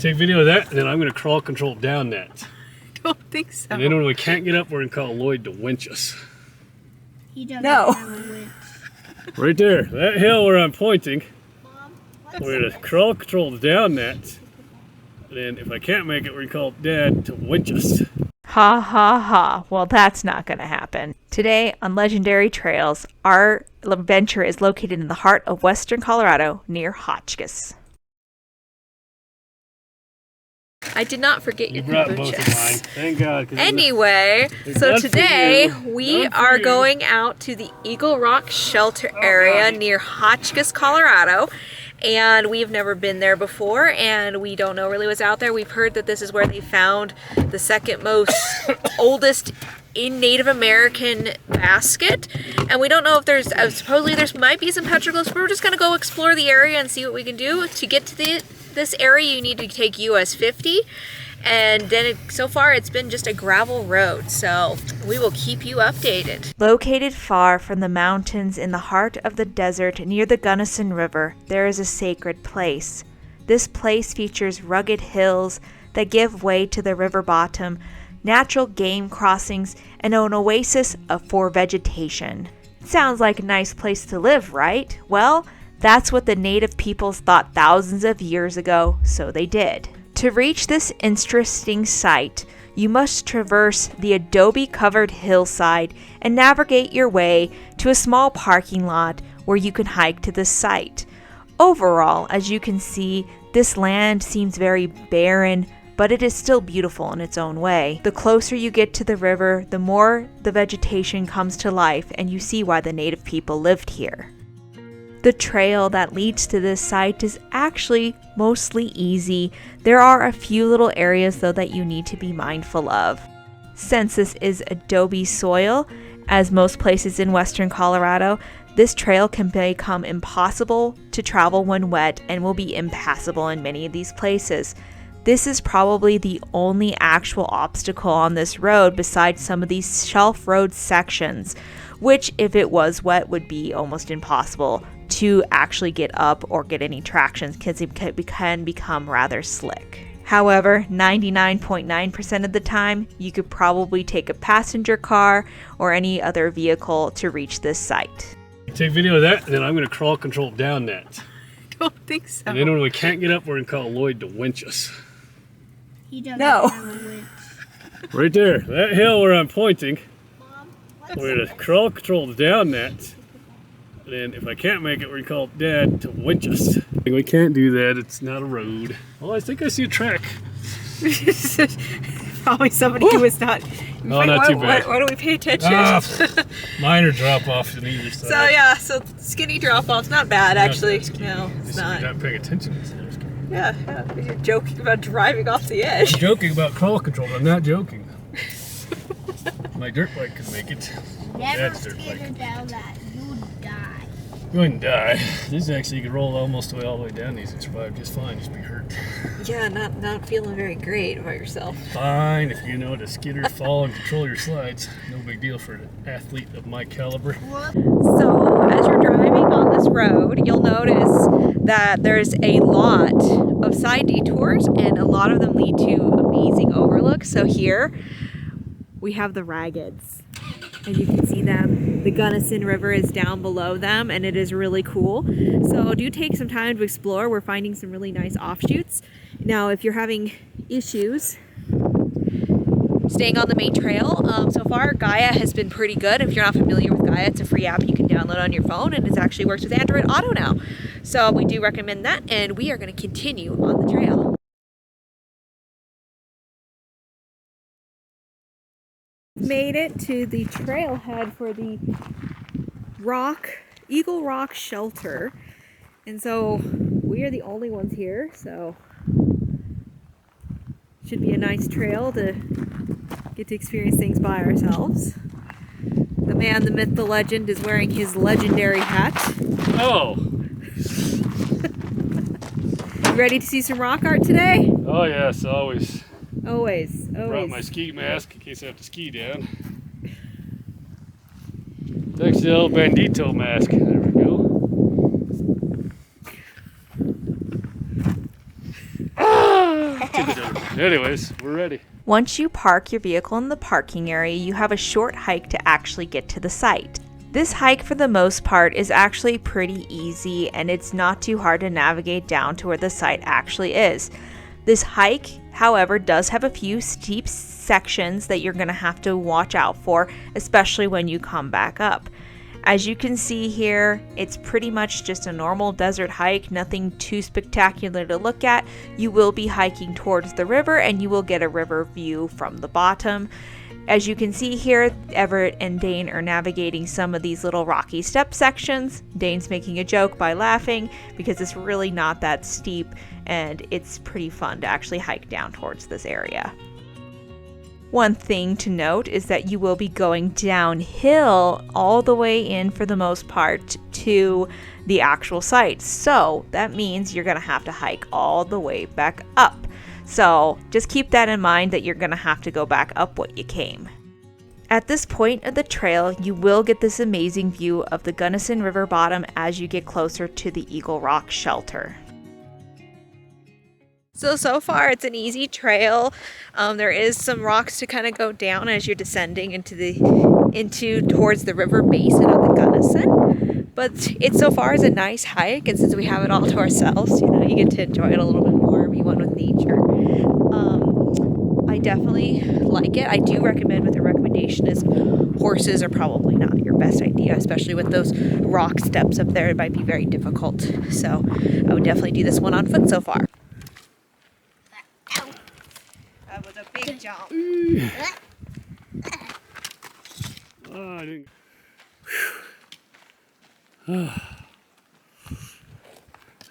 Take video of that, and then I'm going to crawl control down that. Don't think so. And then when we can't get up, we're going to call Lloyd to winch us. He doesn't No. have a winch. Right there, that hill where I'm pointing, we're going to crawl control down that. And then if I can't make it, we're going to call Dad to winch us. Ha ha ha. Well, that's not going to happen. Today on Legendary Trails, our adventure is located in the heart of western Colorado near Hotchkiss. I did not forget You your brought both of kombuchas. mine. Thank God. 'Cause Anyway, It's so not for today you. we Not for are you. going out to the Eagle Rock Shelter area near Hotchkiss, Colorado. And we've never been there before, and we don't know really what's out there. We've heard that this is where they found the second most oldest in Native American basket. And we don't know if there's, supposedly there might be some petroglyphs. We're just gonna go explore the area and see what we can do. To get to this area, you need to take US 50. And then so far it's been just a gravel road, so we will keep you updated. Located far from the mountains in the heart of the desert near the Gunnison River, there is a sacred place. This place features rugged hills that give way to the river bottom, natural game crossings, and an oasis for vegetation. It sounds like a nice place to live, right? Well, that's what the native peoples thought thousands of years ago, so they did. To reach this interesting site, you must traverse the adobe-covered hillside and navigate your way to a small parking lot where you can hike to the site. Overall, as you can see, this land seems very barren, but it is still beautiful in its own way. The closer you get to the river, the more the vegetation comes to life, and you see why the native people lived here. The trail that leads to this site is actually mostly easy. There are a few little areas though that you need to be mindful of. Since this is adobe soil, as most places in western Colorado, this trail can become impossible to travel when wet and will be impassable in many of these places. This is probably the only actual obstacle on this road besides some of these shelf road sections, which if it was wet would be almost impossible to actually get up or get any traction because it can become rather slick. However, 99.9% of the time, you could probably take a passenger car or any other vehicle to reach this site. Take video of that, and then I'm going to crawl control down that. Don't think so. And then when we can't get up, we're going to call Lloyd to winch us. He doesn't No. have a winch. Right there, that hill where I'm pointing, we're going to crawl control down that. And then if I can't make it, we're going to call Dad to winch us. We can't do that, it's not a road. Oh, I think I see a track. Probably somebody who was not. Oh, not too bad. Why don't we pay attention? Minor drop off on either side. So yeah, so skinny drop off's not bad actually. No, it's Just not. not paying attention. Yeah, you're joking about driving off the edge. I'm joking about crawl control, but I'm not joking. My dirt bike could make it. Never Dad's dirt skitter bike. down that. You die. You wouldn't die. This actually, you could roll almost all the way down these and survive just fine, just be hurt. Yeah, not feeling very great about yourself. Fine, if you know how to skitter, fall, and control your slides. No big deal for an athlete of my caliber. So as you're driving on this road, you'll notice that there's a lot of side detours and a lot of them lead to amazing overlooks. So here we have the Raggeds. And you can see them. The Gunnison River is down below them, and it is really cool. So do take some time to explore. We're finding some really nice offshoots. Now, if you're having issues staying on the main trail, so far Gaia has been pretty good. If you're not familiar with Gaia, it's a free app you can download on your phone, and it actually works with Android Auto now. So we do recommend that, and we are going to continue on the trail. Made it to the trailhead for the Eagle Rock Shelter, and so we are the only ones here, so should be a nice trail to get to experience things by ourselves. The man, the myth, the legend is wearing his legendary hat. Oh! You ready to see some rock art today? Oh yes, always. Always. Brought my ski mask in case I have to ski down. It's actually the old bandito mask. There we go. Anyways, we're ready. Once you park your vehicle in the parking area, you have a short hike to actually get to the site. This hike, for the most part, is actually pretty easy, and it's not too hard to navigate down to where the site actually is. This hike, however, does have a few steep sections that you're going to have to watch out for, especially when you come back up. As you can see here, it's pretty much just a normal desert hike, nothing too spectacular to look at. You will be hiking towards the river, and you will get a river view from the bottom. As you can see here, Everett and Dane are navigating some of these little rocky step sections. Dane's making a joke by laughing because it's really not that steep, and it's pretty fun to actually hike down towards this area. One thing to note is that you will be going downhill all the way in, for the most part, to the actual site. So that means you're going to have to hike all the way back up. So just keep that in mind, that you're going to have to go back up what you came. At this point of the trail, you will get this amazing view of the Gunnison River bottom as you get closer to the Eagle Rock shelter. So far it's an easy trail. There is some rocks to kind of go down as you're descending into towards the river basin of the Gunnison. But it so far is a nice hike, and since we have it all to ourselves, you get to enjoy it a little bit more, be one with nature. I definitely like it. I do recommend, but the recommendation is horses are probably not your best idea, especially with those rock steps up there. It might be very difficult. So I would definitely do this one on foot so far. That was a big jump. Oh, I didn't.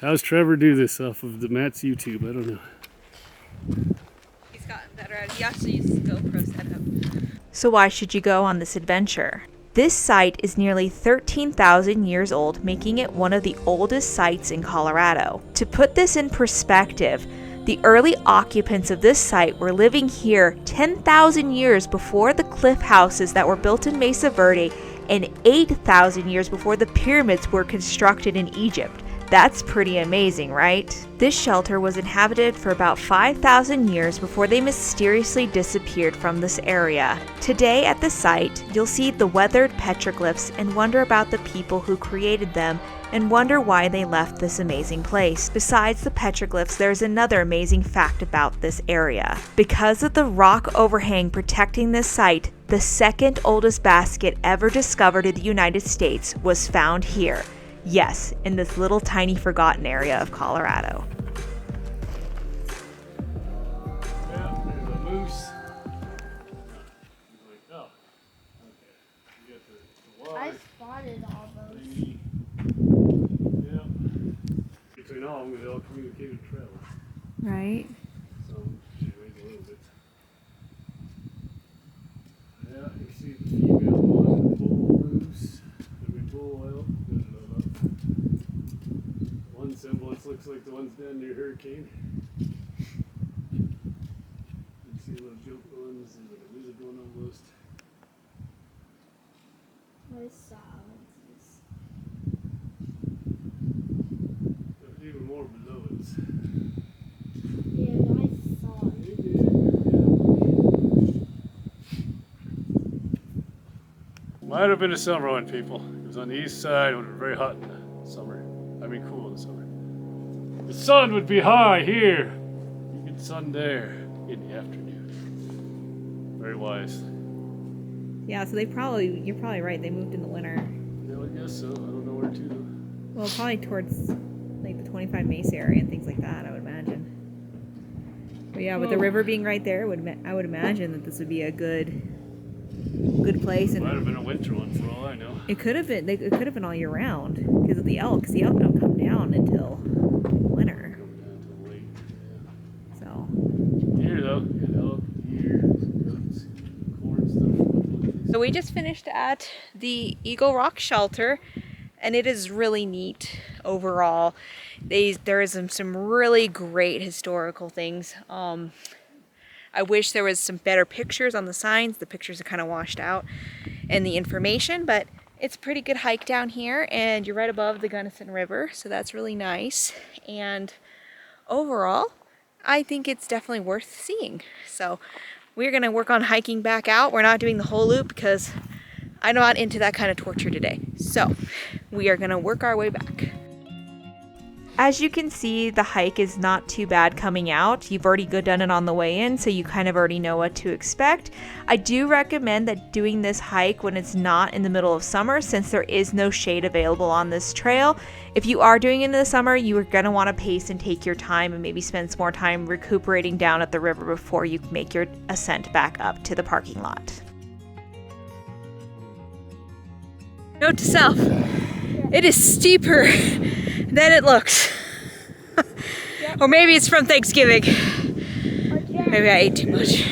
How's Trevor do this off of the Matt's YouTube? I don't know. He's gotten better at it. He actually uses GoPro setup. So why should you go on this adventure? This site is nearly 13,000 years old, making it one of the oldest sites in Colorado. To put this in perspective, the early occupants of this site were living here 10,000 years before the cliff houses that were built in Mesa Verde, and 8,000 years before the pyramids were constructed in Egypt. That's pretty amazing, right? This shelter was inhabited for about 5,000 years before they mysteriously disappeared from this area. Today at the site, you'll see the weathered petroglyphs and wonder about the people who created them, and wonder why they left this amazing place. Besides the petroglyphs, there's another amazing fact about this area. Because of the rock overhang protecting this site, the second oldest basket ever discovered in the United States was found here. Yes, in this little tiny forgotten area of Colorado. Yeah, there's a moose. Like, oh, okay. You got the I water. spotted all those. Yeah. Between all of them, they all communicated trails. Right. So, she weighs a little bit. Yeah, you see the female one, bull moose. Bull oil. One semblance looks like the ones down near Hurricane. You see little joke ones, and like a lizard one almost. I saw this. There's even more below it. Yeah, I saw it. Might have been a summer one, people. It was on the east side. It would have been very hot in the summer. I mean, cool in the summer. The sun would be high here. You get sun there in the afternoon. Very wise. Yeah, so you're probably right. They moved in the winter. Yeah, I guess so. I don't know where to though. Well, probably towards like the 25 Mesa area and things like that, I would imagine. But yeah, with the river being right there, I would imagine that this would be a good place. And Might have been a winter one for all I know. it could have been. It could have been all year round because of the elk. 'Cause the elk don't come down until winter. Come down till late. Yeah. So Here though, you got elk, deer, goats, corn stuff. So we just finished at the Eagle Rock shelter, and it is really neat overall. There is some really great historical things. I wish there was some better pictures on the signs. The pictures are kind of washed out, and the information, but it's a pretty good hike down here, and you're right above the Gunnison River, so that's really nice. And overall, I think it's definitely worth seeing. So we're gonna work on hiking back out. We're not doing the whole loop because I'm not into that kind of torture today. So we are gonna work our way back. As you can see, the hike is not too bad coming out. You've already done it on the way in, so you kind of already know what to expect. I do recommend that doing this hike when it's not in the middle of summer, since there is no shade available on this trail. If you are doing it in the summer, you are going to want to pace and take your time and maybe spend some more time recuperating down at the river before you make your ascent back up to the parking lot. Note to self, it is steeper than it looks. Or maybe it's from Thanksgiving. Maybe I ate too much.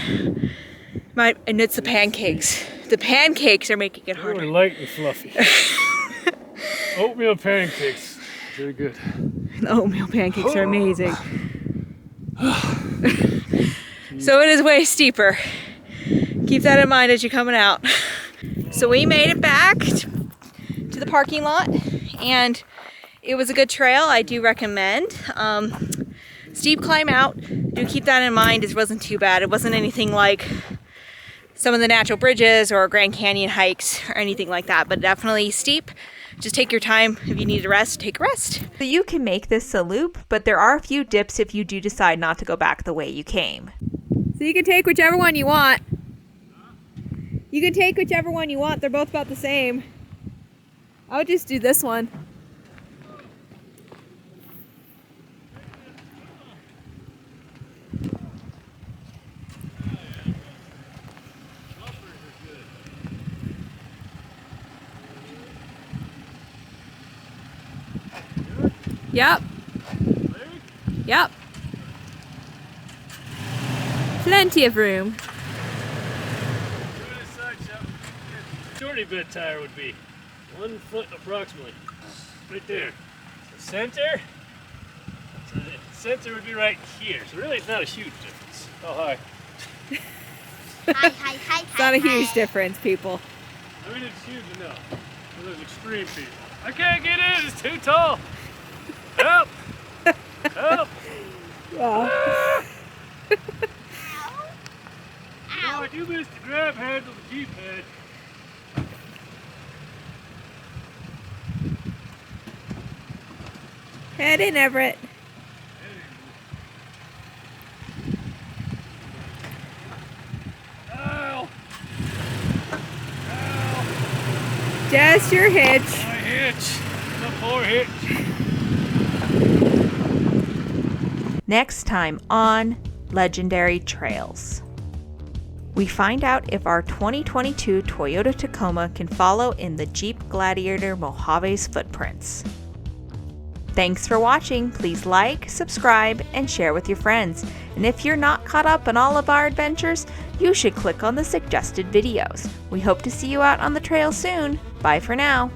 And it's the pancakes. The pancakes are making it harder. Really light and fluffy. Oatmeal pancakes. Very good. The oatmeal pancakes are amazing. So it is way steeper. Keep that in mind as you're coming out. So we made it back to the parking lot, and it was a good trail. I do recommend. Steep climb out. Do keep that in mind. It wasn't too bad. It wasn't anything like some of the natural bridges or Grand Canyon hikes or anything like that, but definitely steep. Just take your time. If you need a rest, take a rest. So you can make this a loop, but there are a few dips if you do decide not to go back the way you came. So you can take whichever one you want. You can take whichever one you want. They're both about the same. I would just do this one. Yep. Yep. Plenty of room. Shorty bed tire would be 1 foot approximately. Right there. The center. So the center would be right here. So really it's not a huge difference. Oh, hi. Hi. It's not a huge difference, people. I mean, it's huge enough for those extreme people. I can't get in, it's too tall. Help! Help! Yeah. Oh, I do miss the grab handle the Jeep had. Head in, Everett. Ow! Ow! Just your hitch. My hitch. The poor hitch. Next time on Legendary Trails, we find out if our 2022 Toyota Tacoma can follow in the Jeep Gladiator Mojave's footprints. Thanks for watching. Please like, subscribe, and share with your friends. And if you're not caught up on all of our adventures, you should click on the suggested videos. We hope to see you out on the trail soon. Bye for now.